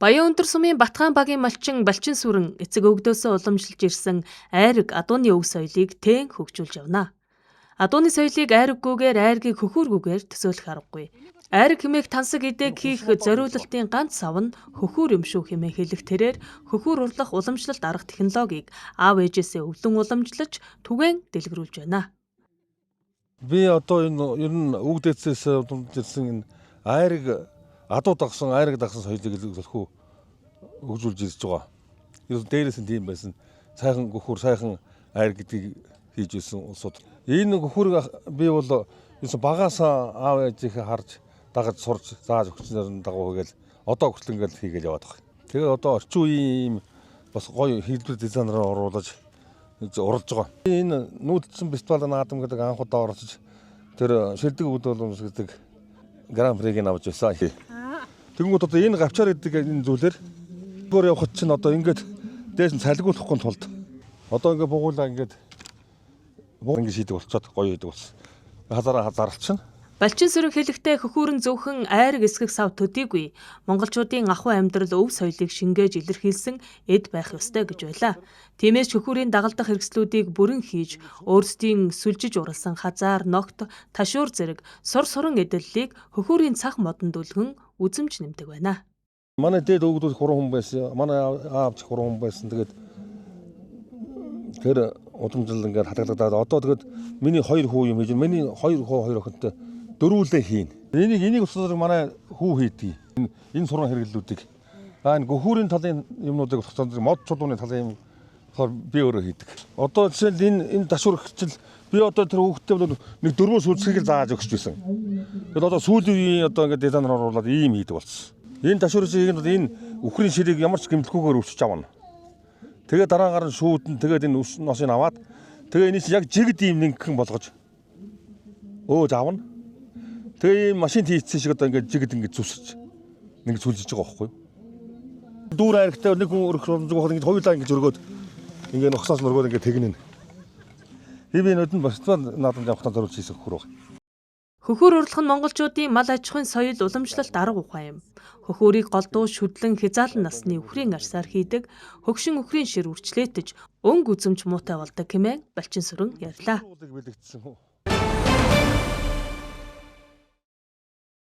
Баян-Өндөр сумын Батхан багийн малчин Балчин сүрэн эцэг өвгдөөсөө уламжилж ирсэн айраг адууны өв соёлыг тэн хөгжүүлж явна. Адууны соёлыг айраггүйгээр айргийг хөхүүргүйгээр төсөөлөх аргагүй. Айраг хэмээх тансаг идэг хийх зориулалтын ганц сав нь хөхүүр юм шүү хэмээн хэлэх тэрээр хөхүүр урлах уламжлалт арга технологиг аав ээжээсээ өвлөн уламжлаж түгээн дэлгэрүүлж байна. Би одоо энэ ер нь өвгдөөсөөс уламжилсан энэ айраг адуу дагсан айраг дагсан соёлыг төлхөө хөгжүүлж ирж байгаа. Ерөөс дээрээс нь тийм байсан. Сайхан хөхүүр, сайхан айраг гэдгийг хийж ирсэн улсууд. Энэ хөхүүрийг би бол багаасаа аав ээжийнхээ харж дагаж сурж зааж өгчнөр дагуу хийгээл одоо хүртэл ингээл хийгээл яваад байгаа. Тэгээ одоо орчин үеийн бас гоё хэлбэр дизайнераар оруулаж уралж байгаа. Энэ нүүдсэн фестивалд наадам гэдэг анх удаа оролцож тэр шилдэг өвд боломж гэдэг гран приг авч байсан. Тэгэнгүүт одоо энэ гавчаар гэдэг энэ зүйлээр өөр явахд чинь одоо ингээд дээш нь салгиулахгүй тулд одоо ингээд бугуулаа ингээд шийдэг болцоод гоё идэг болсон. Хазаараа хазаарлчихна. Балчин сүрэг хэлэхдээ хөхүүрэн зөвхөн айраг эсгэх сав төдийгүй монголчуудын ахуй амьдрал өв соёлыг шингээж илэрхийлсэн эд байх ёстой гэж байлаа. Тиймээс хөхүүрийн дагалдах хэрэгслүүдийг бүрэн хийж өөрсдийн сүлжиж уралсан хазаар, ногт, ташуур зэрэг сур суран эдэллийг хөхүүрийн цах модонд үлгэн үзэмж нэмдэг байна. Манай дээд өвгдүүд хуран хүн байсан. Манай аав ч хуран хүн байсан. Тэгээд тэр удамжил ингээд хадгалагдаад одоо тэгээд миний 2 хүү юм хийж миний 2 охинтой дөрвөлээ хийн. Энийг усаар манай хүү хийдэг. Энэ сурган хэрэглэлүүдийг энэ гөхүүрийн талын юмнуудыг болохоор мод чулууны талын юм болохоор би өөрөө хийдэг. Одоо жишээл энэ ташуур хчил би одоо тэр хүүхдтэй нэг 4 сүлжгийг зааж өгч байсан. Тэгээд одоо сүүлийн үеийн одоо ингээд дизайнер оруулаад ийм хийдэг болсон. Энэ ташуурыг энэ үхрийн ширийг ямар ч гэмтэлгүйгээр өвчж авна. Тэгээ дараагаар нь шүүдэн тэгээд энэ ус носыг аваад тэгээ энэ чинь яг жигд ийм нэгхэн болгож өөж авна. Тэгээ ийм машин хийцсэн шиг одоо ингээд жигд ингээд зүсэж нэг сүлжиж байгаа байхгүй юу? Дүүр айрагтай нэг хүн өрөх боломжгүй хол ингээд хоёулаа ингээд өргөөд ингээд нохсоос өргөөд ингээд тэгнэ. Би нүд нь бостон наадамд явахтаа зориулж хийсэн хөхөр баг. Хөхүүр урлах нь монголчуудын мал аж ахуйн соёл уламжлалт арга ухаан юм. Хөхүүрийг голдуу шүдлэн хязаалан насны үхрийн арсаар хийдэг, хөгшин үхрийн шир үрчлээтэж, өнгө үзэмж муутай болдог хэмээн Балчин сүрэн ярьлаа.